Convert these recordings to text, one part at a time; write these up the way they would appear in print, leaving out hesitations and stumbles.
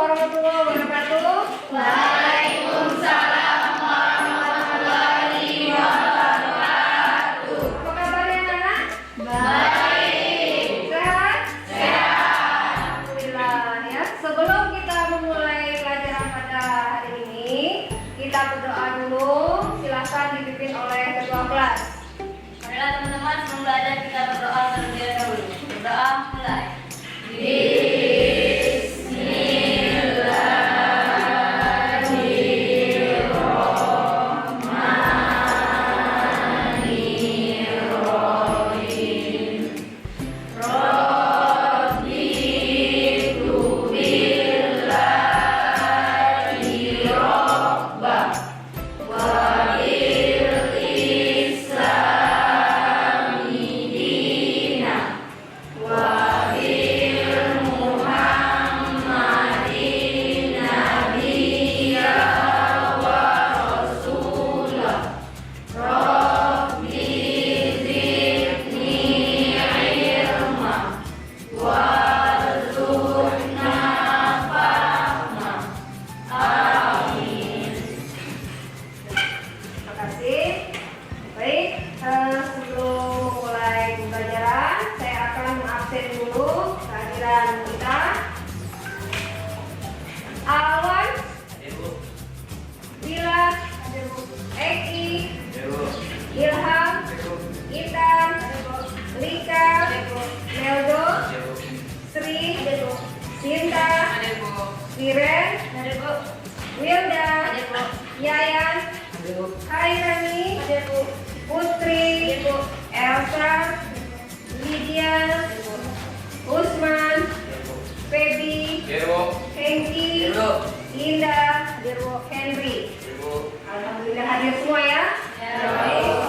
warahmatullahi wabarakatuh. Waalaikumsalam warahmatullahi wabarakatuh. Apa kabarnya anak? Baik. Sehat? Sehat. Alhamdulillah ya. Sebelum kita memulai pelajaran pada hari ini, kita berdoa dulu. Silakan dipimpin oleh ketua kelas. Marilah teman-teman sebelum belajar kita berdoa terlebih dahulu. Berdoa mulai. Sebelum mulai pembelajaran, saya akan mengabsen dulu kehadiran kita. Alwan, Bila, Eki, Ilham, Intan, Lika, Meldo, Sri, Sinta, Viren, Wilda, Yayan, Hairani, Putri, Elsa, Lydia, Usman, Feby, Hengki, Linda, Henry. Alhamdulillah hadir semua ya. Baik.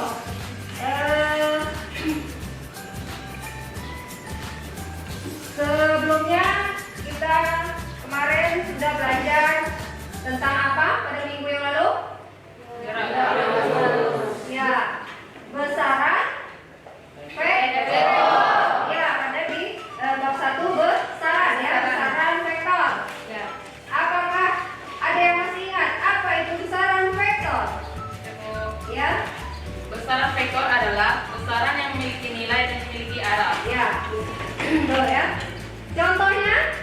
Sebelumnya kita kemarin sudah belajar tentang apa pada minggu yang lalu? Ya, besaran vektor. Ya, ada di bab 1 besaran ya, besaran vektor. Ya. Apakah ada yang masih ingat apa itu besaran vektor? Ya. Besaran vektor adalah besaran yang memiliki nilai dan memiliki arah. Ya. Betul ya. Contohnya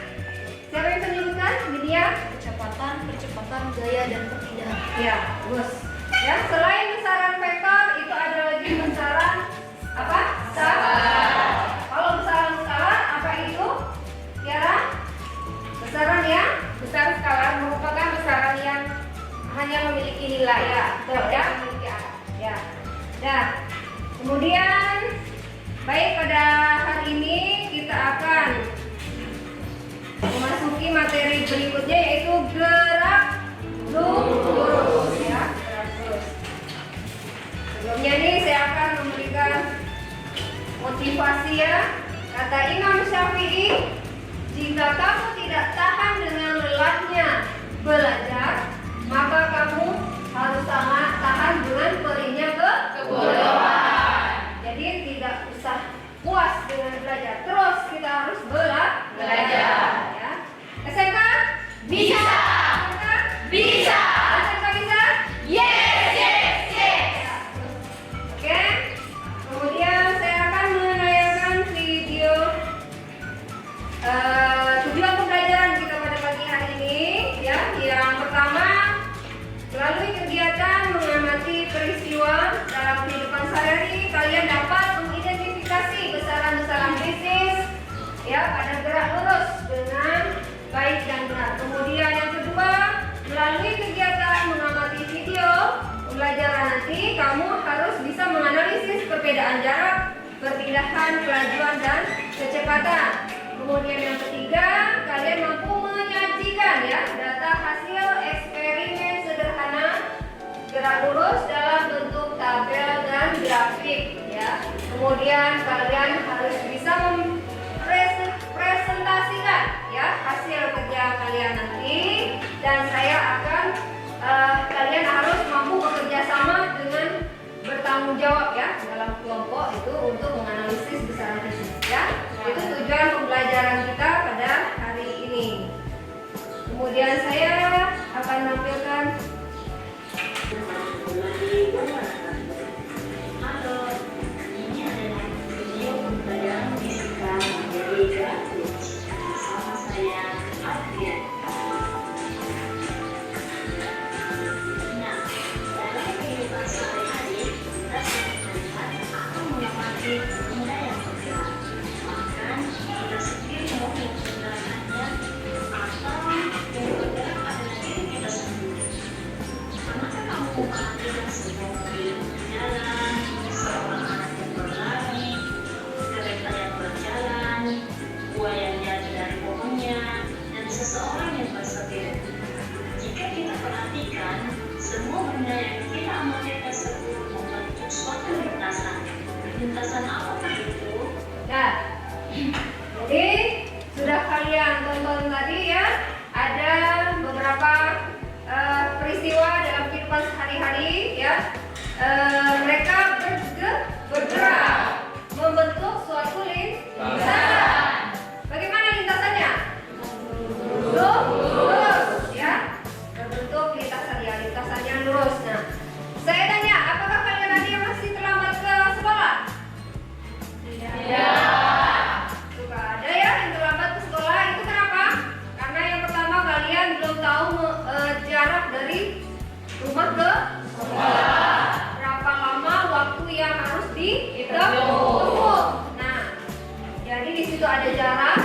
siapa yang menyebutkan? Media? Kecepatan, gaya, dan perpindahan. Ya, bagus. Ya, selain besaran vektor itu ada lagi besaran apa? Skalar. Kalau besaran skalar apa itu? Tiara? Besaran yang Besaran skalar merupakan besaran yang hanya memiliki nilai ya, betul ya. memiliki arah. Ya. Nah, kemudian baik pada hari ini kita akan memasuki materi berikutnya yaitu gerak lurus ya, gerak lurus. Sebelumnya ini saya akan memberikan motivasi ya. Kata Imam Syafi'i, jika kamu tidak tahan dengan lelahnya belajar, maka kamu harus sangat tahan dengan perihnya kebodohan. Jadi tidak usah puas dengan belajar, terus kita harus belajar. Ya. SMK Bisa. SMK Bisa. SMK bisa? Yes. Oke. Kemudian saya akan menayangkan video tujuan pembelajaran kita pada pagi hari ini ya. Yang pertama, melalui kegiatan mengamati peristiwa dalam kehidupan sehari-hari, kalian dapat mengidentifikasi besaran-besaran bisnis ya pada gerak lurus dengan baik dan benar. Kemudian yang kedua, melalui kegiatan mengamati video pembelajaran nanti, kamu harus bisa menganalisis perbedaan jarak, perpindahan, kelajuan, dan kecepatan. Kemudian yang ketiga, kalian mampu menyajikan ya data hasil eksperimen sederhana gerak lurus dalam bentuk tabel dan grafik ya. Kemudian kalian harus bisa mempresentasikan ya hasil kerja kalian nanti, dan saya akan kalian harus mampu bekerja sama dengan bertanggung jawab ya dalam kelompok itu untuk menganalisis besaran bisnis ya. Itu tujuan pembelajaran kita pada hari ini. Kemudian Kemudian saya akan menampilkan Halo, ini adalah video pembelajaran fisika materi gratis. Sama saya, Adrian. Nah, dalam kehidupan sehari-hari, kita sering melihat atau mengamati benda yang bergerak. Bahkan, kita sendiri mungkin menggunakannya atau yang bergerak adalah diri kita sendiri. Pernahkah kamu memperhatikan seperti jalan, seorang anak yang berlari, kereta yang berjalan, buah yang jatuh dari pohonnya, dan seseorang yang bersetir? Jika kita perhatikan, semua benda yang kita amati tersebut membentuk suatu lintasan. Lintasan apakah itu? Nah, jadi sudah kalian tonton tadi ya, ada beberapa peristiwa dalam kehidupan sehari-hari ya. Mereka bergerak membentuk suatu lintasan. Bagaimana lintasannya? Lurus ya, berbentuk lintasan ya, lintasan yang lurus. Nah, saya tanya, apakah kalian ada yang masih terlambat ke sekolah? Suka ada ya yang terlambat ke sekolah. Itu kenapa? Karena yang pertama kalian belum tahu jarak dari rumah ke sekolah. Berapa lama waktu yang harus ditempuh. Nah, jadi di situ ada jarak,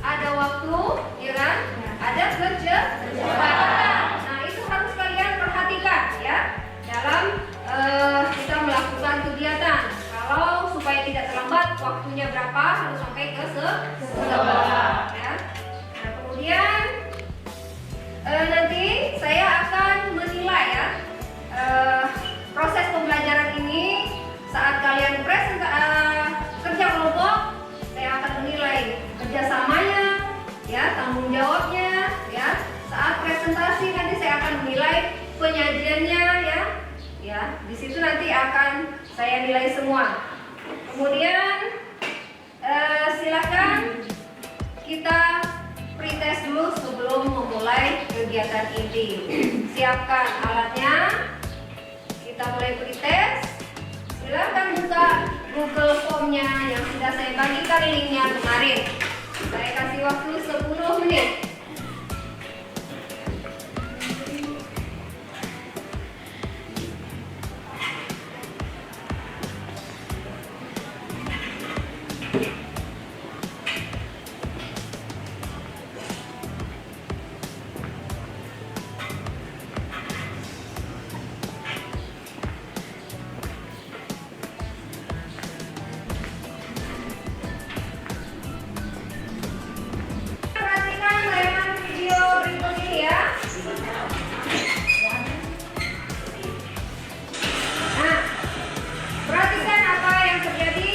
ada waktu, ya kan? Ada kecepatan. Nah, itu harus kalian perhatikan ya dalam kita melakukan kegiatan. Kalau supaya tidak terlambat, waktunya berapa harus sampai ke sekolah ya. Nah, kemudian nanti saya akan menilai ya proses pembelajaran ini. Saat kalian kerja kelompok, saya akan menilai kerjasamanya ya, tanggung jawabnya ya. Saat presentasi nanti saya akan menilai penyajiannya ya. Di situ nanti akan saya nilai semua. Kemudian silakan kita pretest dulu sebelum memulai kegiatan ini. Siapkan alatnya. Kita mulai pretest. Silakan buka Google Form-nya yang sudah saya bagikan linknya kemarin. Saya kasih waktu 10 menit. Perhatikan tayangan video berikut ini ya. Nah, perhatikan apa yang terjadi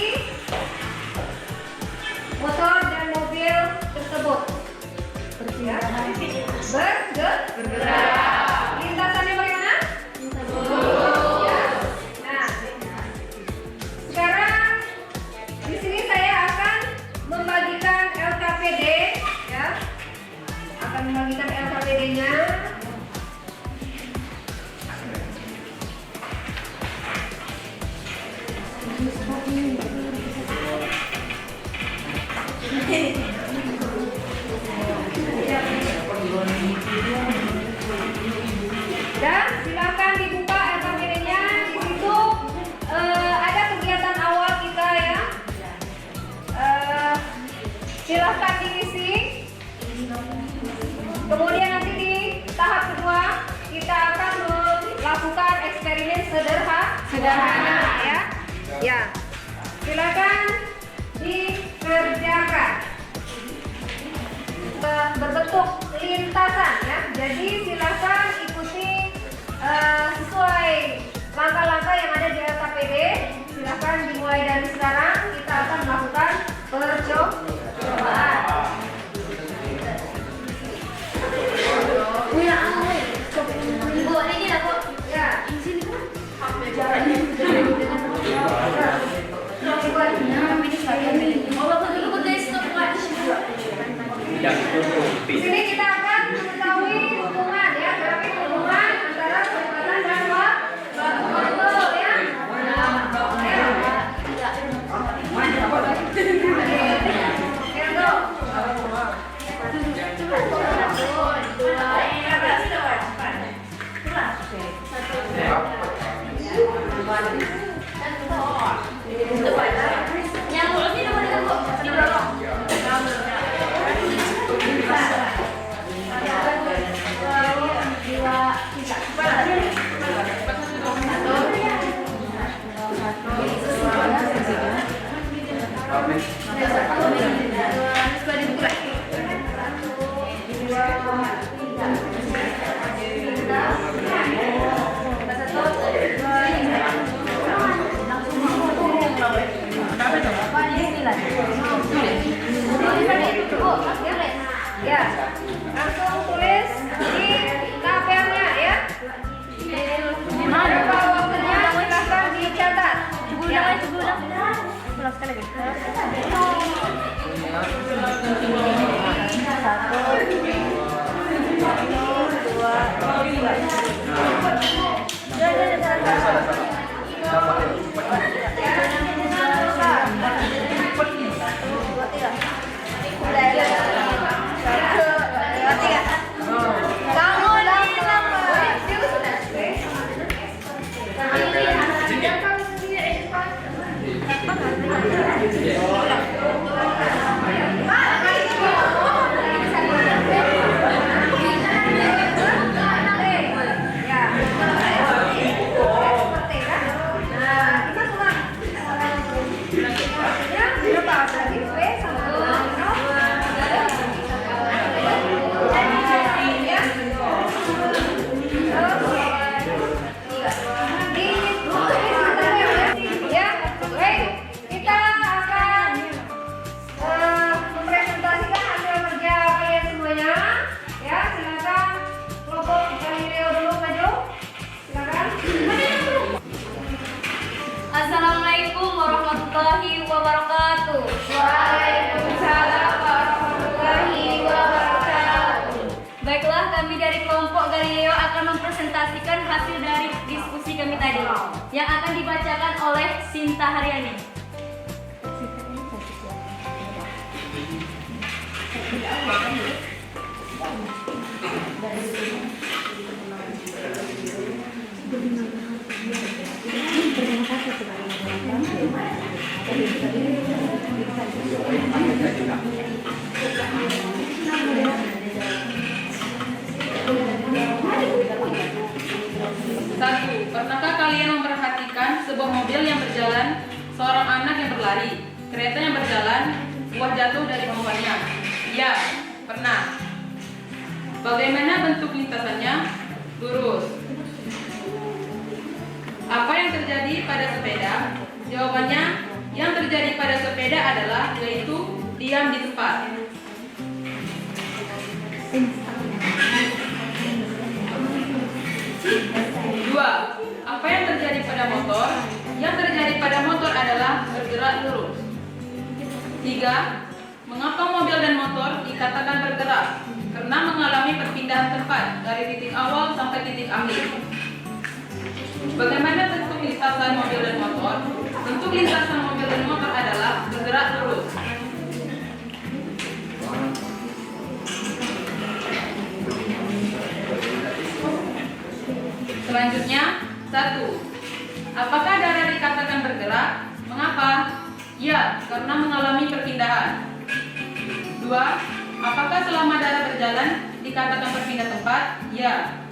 motor dan mobil tersebut. Bergerak. Lintasannya bagaimana? Ya. Nah, sekarang di sini saya akan membagikan LKPD ya. Akan membagikan LKPD-nya. Dan silakan dibuka LKPD-nya. Di situ ada kegiatan awal kita ya. Silahkan diisi. Kemudian nanti di tahap kedua kita akan melakukan eksperimen sederhana ya. Ya, silakan dikerjakan. Berbentuk lintasan ya. Jadi silakan ikuti sesuai langkah-langkah yang ada di LKPD. Silakan dimulai dari sekarang. Kita akan melakukan percobaan. Bu, ini lah, Bu. Ya. Di sini kita akan mengetahui Ya, langsung tulis di tabelnya ya. Berapa waktunya silahkan dicatat. Ya. Assalamualaikum warahmatullahi wabarakatuh. Waalaikumsalam warahmatullahi wabarakatuh. Baiklah, kami dari kelompok Galileo akan mempresentasikan hasil dari diskusi kami tadi yang akan dibacakan oleh Sinta Haryani. Satu, pernahkah kalian memperhatikan sebuah mobil yang berjalan, seorang anak yang berlari, kereta yang berjalan, buah jatuh dari bawahnya? Ya, pernah. Bagaimana bentuk lintasannya? Lurus. Apa yang terjadi pada sepeda? Jawabannya, yang terjadi pada sepeda adalah yaitu diam di tempat. Dua, apa yang terjadi pada motor? Yang terjadi pada motor adalah bergerak lurus. Tiga, mengapa mobil dan motor dikatakan bergerak? Karena mengalami perpindahan tempat dari titik awal sampai titik akhir. Bagaimana bentuk lintasan mobil dan motor? Bentuk lintasan mobil dan motor adalah bergerak lurus. Selanjutnya, satu, apakah darah dikatakan bergerak? Mengapa? Ya, karena mengalami perpindahan. Dua, apakah selama darah berjalan dikatakan berpindah tempat? Ya.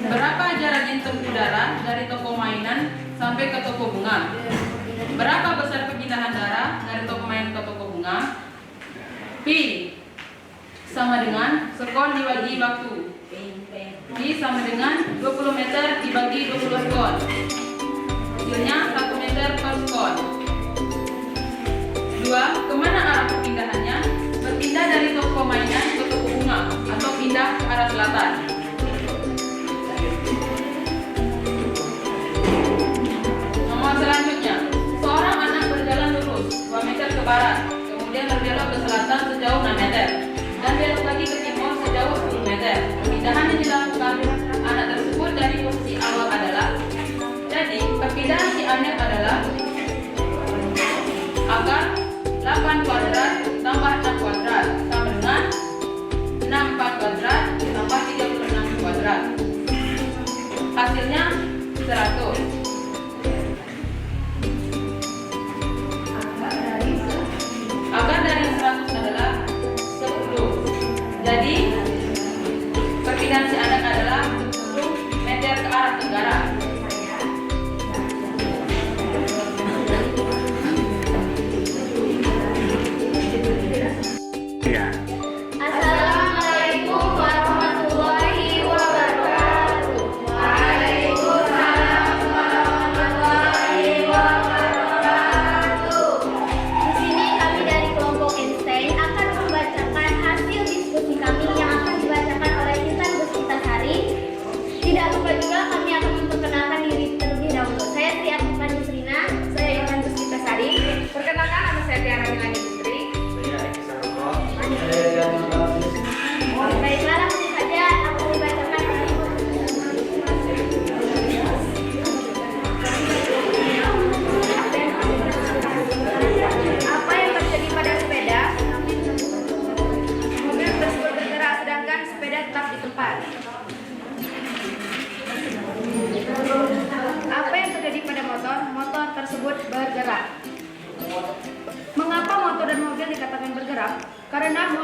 Berapa jarak jenteng udara dari toko mainan sampai ke toko bunga? Berapa besar perpindahan darah dari toko mainan ke toko bunga? Pi sama dengan sekon dibagi waktu. Pi sama dengan 20 meter dibagi 20 sekon. Hasilnya 1 meter per sekon. Dua, kemana arah perpindahannya? Berpindah dari toko mainan ke toko bunga atau pindah ke arah selatan. Nomor selanjutnya, seorang anak berjalan lurus 2 meter ke barat, kemudian berbelok ke selatan sejauh 6 meter, dan belok lagi ke timur sejauh 10 meter. Perpindahan yang dilakukan anak tersebut dari posisi awal adalah, jadi perpindahan si anak adalah akar 8 kuadrat tambah Ya. Assalamualaikum warahmatullahi wabarakatuh. Waalaikumsalam warahmatullahi wabarakatuh. Di sini kami dari kelompok Einstein akan membacakan hasil diskusi kami yang akan dibacakan oleh Intan Gustitasari. Tidak lupa juga kami akan memperkenalkan diri terlebih dahulu. Saya Tri Afifah Yusrina. Saya Intan Gustitasari. Perkenalkan, nama saya Tiara Milani Putri. Baiklah, langsung saja akan dibacakan oleh Apa yang terjadi pada sepeda? Mobil tersebut bergerak sedangkan sepeda tetap di tempat. Apa yang terjadi pada motor? Motor tersebut bergerak. Mengapa motor dan mobil dikatakan bergerak? Karena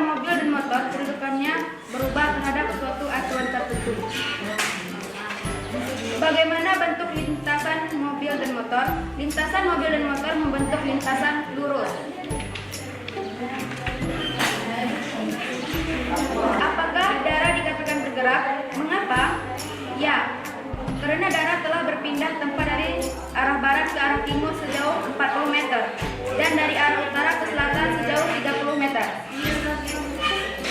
mobil dan motor kedudukannya berubah terhadap suatu acuan tertentu. Bagaimana bentuk lintasan mobil dan motor? Lintasan mobil dan motor membentuk lintasan lurus. Apakah darah dikatakan bergerak? Mengapa? Ya, karena darah telah berpindah tempat dari arah barat ke arah timur sejauh 40 meter dan dari arah utara ke selatan sejauh 30 meter.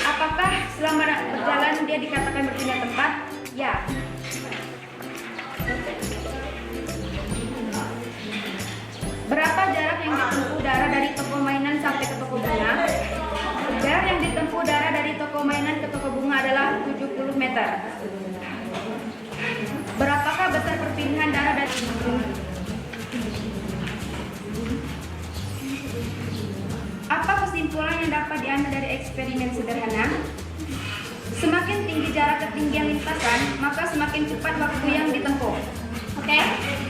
Apakah selama berjalan dia dikatakan berpindah tempat? Ya. Berapa jarak yang ditempuh darah dari toko mainan sampai ke toko bunga? Jarak yang ditempuh darah dari toko mainan ke toko bunga adalah 70 meter. Berapakah besar perpindahan darah dari Apa kesimpulan yang dapat diambil dari eksperimen sederhana? Semakin tinggi jarak ketinggian lintasan, maka semakin cepat waktu yang ditempuh. Oke,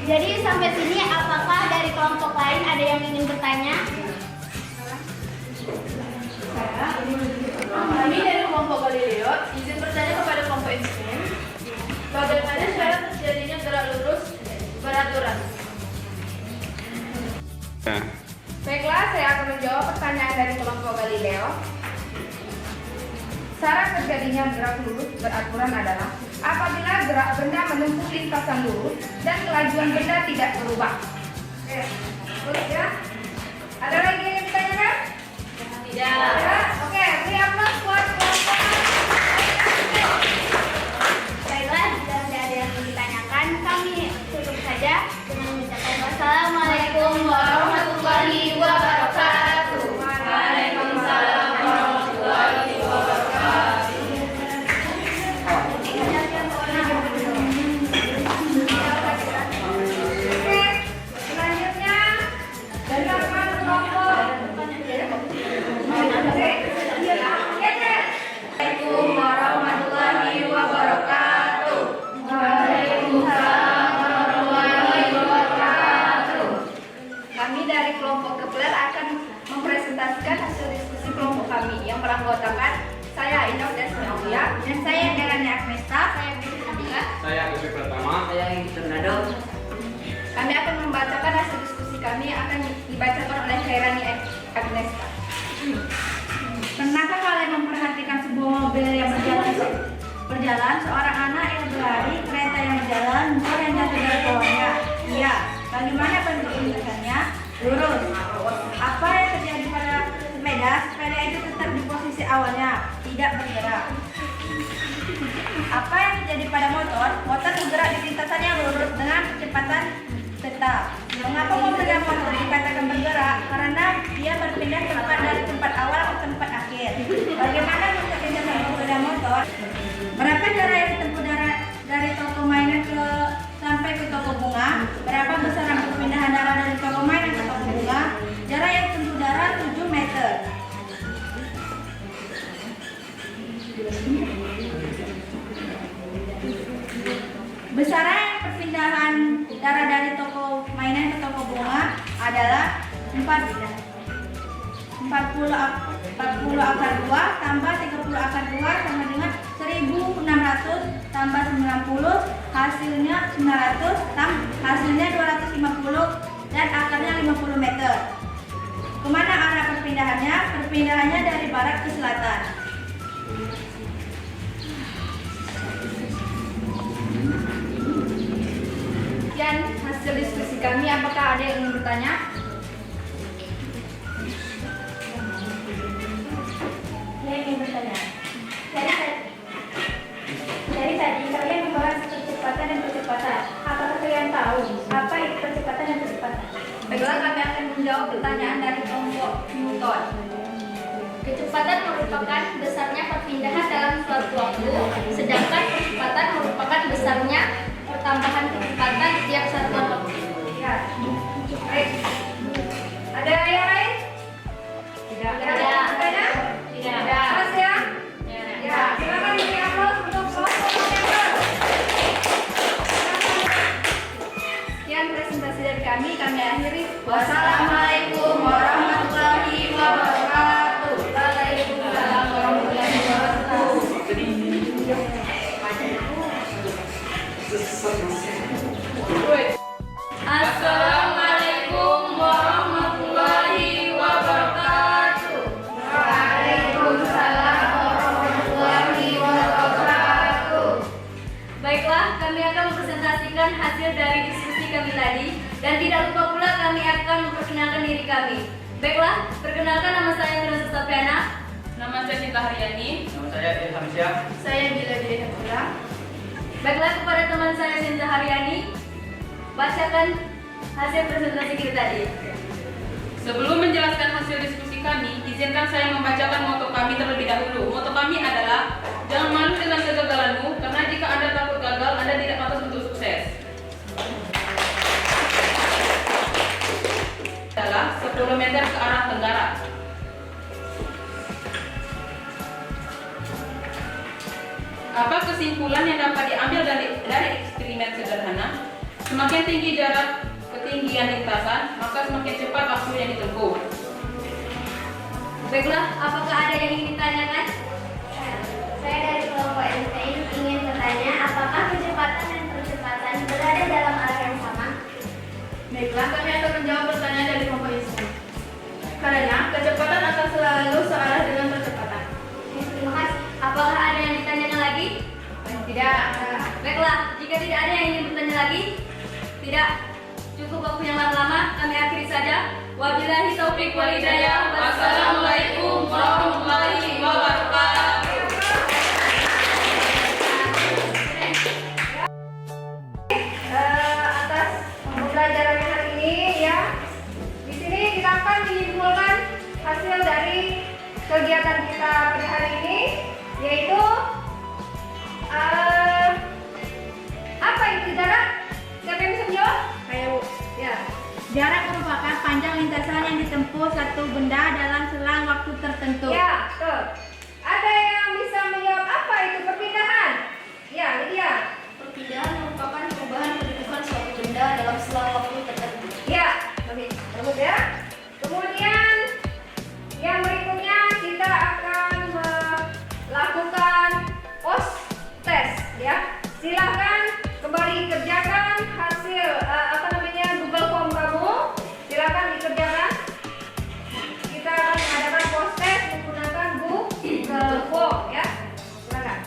jadi sampai sini apakah dari kelompok lain ada yang ingin bertanya? Kami dari kelompok Galileo izin bertanya kepada kelompok Einstein, bagaimana cara terjadinya gerak lurus beraturan? Ya. Baiklah, saya akan menjawab pertanyaan dari kelompok Galileo. Cara terjadinya gerak lurus beraturan adalah apabila gerak benda menempuh lintasan lurus dan kelajuan benda tidak berubah. Oke, terus ya. Ada lagi yang ditanyakan? Tidak. Ya, oke, beri aplaus buat kelompok. Baiklah, jika tidak ada yang ditanyakan, kami tutup saja dengan mengucapkan wassalamualaikum warahmatullahi wabarakatuh. Waalaikumsalam warahmatullahi wabarakatuh. Oke, selanjutnya dari kelompok. Assalamualaikum warahmatullahi wabarakatuh. Waalaikumsalam warahmatullahi wabarakatuh. Kami dari kelompok Kepler akan mempresentasikan hasil diskusi kelompok kami yang beranggotakan saya Inok dan Sinaulia dan saya Delani Agnesta, saya Putri Nabila. Saya Upi Pertama. Saya Inggi Tornado. Kami akan membacakan hasil diskusi kami yang akan dibacakan oleh Khairani Agnesta. Pernahkah kalian memperhatikan sebuah mobil yang berjalan, seorang anak yang berlari, kereta yang berjalan, motor yang jatuh dari pohonnya? Iya. Bagaimana bentuk lintasannya? Lurus. Apa yang terjadi pada sepeda? Sepeda itu tetap di posisi awalnya, tidak bergerak. Apa yang terjadi pada motor? Motor bergerak di lintasan yang lurus dengan kecepatan tetap. Mengapa mobil dan motor dikatakan bergerak? Karena dia berpindah tempat dari tempat awal ke tempat akhir. Bagaimana bentuk lintasan mobil dan motor? Berapa jarak yang ditempuh dari toko mainan sampai ke toko bunga? Berapa besaran perpindahan darah dari toko mainan ke toko bunga? Jarak yang ditempuh darah 7 meter. Besaran perpindahan darah dari toko mainan ke toko bunga adalah 40 akar 2 tambah 30 akar 2 sama dengan 1600 tambah 90 hasilnya 900 hasilnya 250 dan akarnya 50 meter. Kemana arah perpindahannya? perpindahannya dari barat ke selatan. Sekian hasil diskusi kami. Apakah ada yang ingin bertanya? Saya ingin bertanya. Dari tadi kalian membahas percepatan dan percepatan. Apakah kalian tahu apa itu percepatan dan percepatan? Baiklah, kami akan menjawab pertanyaan dari kelompok Newton. Kecepatan merupakan besarnya perpindahan dalam suatu waktu, sedangkan percepatan merupakan besarnya pertambahan kecepatan di tiap satuan waktu. Ya. Baik. Ada yang lain? Tidak. Tidak. Ada? Tidak. Mas ya? Ya, silakan beri aplaus untuk kelompok Newton. Sekian presentasi dari kami akhiri. Wassalamualaikum warahmatullahi wabarakatuh. Waalaikumsalam warahmatullahi wabarakatuh. Assalamualaikum warahmatullahi wabarakatuh. Waalaikumsalam warahmatullahi wabarakatuh. Baiklah, kami akan mempresentasikan hasil dari diskusi kami tadi. Dan tidak lupa pula kami akan memperkenalkan diri kami. Baiklah, perkenalkan nama saya Nurul Sapiana. Nama saya Sinta Haryani. Nama saya Ilham Syah. Saya Bila Bila. Baiklah, kepada teman saya Sinta Haryani, bacakan hasil presentasi kita tadi. Sebelum menjelaskan hasil diskusi kami, izinkan saya membacakan moto kami terlebih dahulu. Moto kami adalah, jangan malu dengan kegagalanmu, karena jika Anda takut gagal, Anda tidak pantas untuk sukses. Adalah 10 meter ke arah tenggara. Apa kesimpulan yang dapat diambil dari eksperimen sederhana? Semakin tinggi jarak ketinggian lintasan, maka semakin cepat waktu yang ditempuh. Baiklah, apakah ada yang ingin ditanyakan? Saya dari kelompok Einstein ingin bertanya, apakah kecepatan dan percepatan berada dalam arah yang sama? Baiklah, kami akan menjawab pertanyaan dari kelompok Einstein. Karena kecepatan akan selalu searah dengan percepatan. Terima kasih. Apakah ada yang ditanyakan lagi? Tidak. Baiklah, jika tidak ada yang ingin bertanya lagi, tidak cukup waktu yang lama-lama, kami akhiri saja. Wabillahi taufiq wal hidayah. Wassalamualaikum warahmatullahi wabarakatuh. Atas pembelajaran hari ini ya, di sini kita akan menyimpulkan hasil dari kegiatan kita pada hari ini, yaitu apa itu jarak? Siapa yang bisa menjawab? Ayo, ya. Jarak merupakan panjang lintasan yang ditempuh satu benda dalam selang waktu tertentu. Ya, betul. Ada yang bisa menjawab apa itu perpindahan? Ya, Lydia. Perpindahan merupakan perubahan kedudukan suatu benda dalam selang waktu tertentu. Ya, bagus ya. Kemudian yang berikutnya kita akan melakukan post test ya. Silakan kembali kerjakan hasil Google Form kamu. Silakan dikerjakan. Kita akan mengadakan post test menggunakan Google Form ya. Silakan.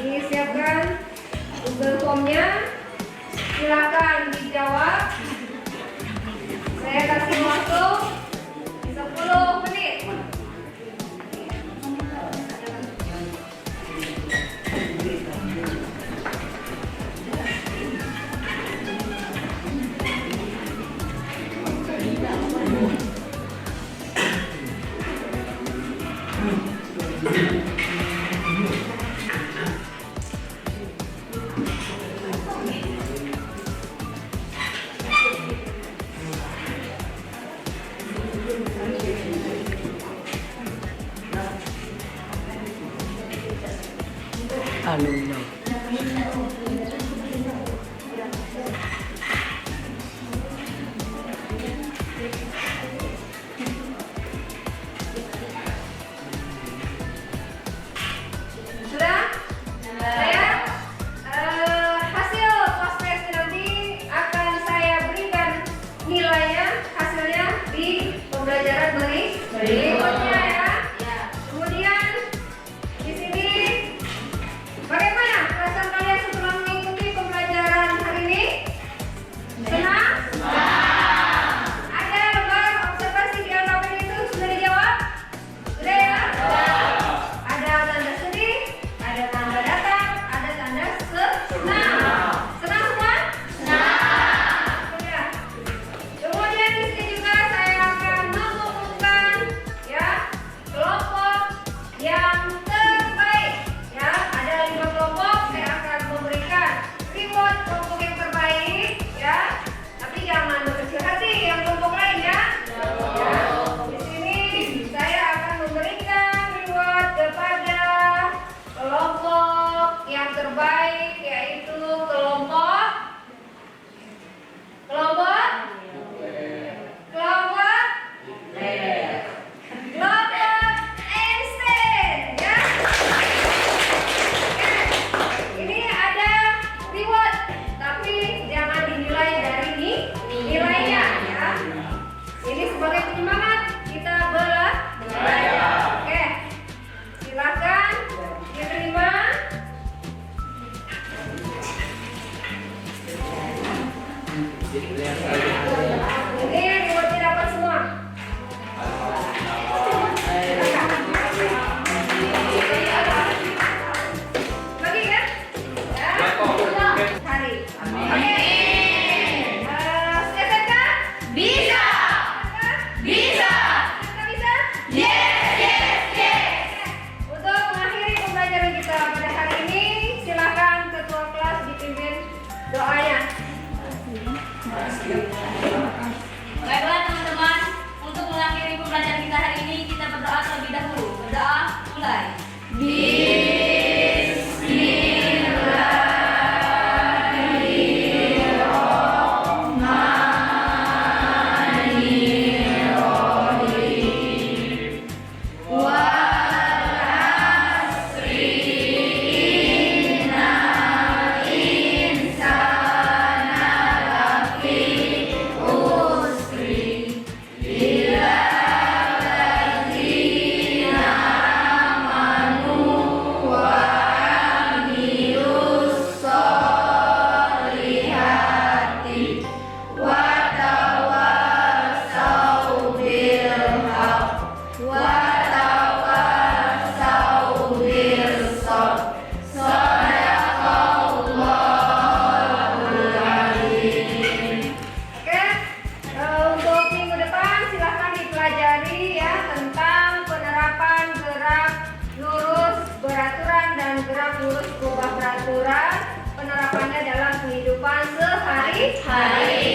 Disiapkan Google Form-nya. Silakan dijawab. Saya kasih waktu 10 menit. Sudah? Saya hasil post test nanti akan saya berikan nilainya hasilnya di pembelajaran Hari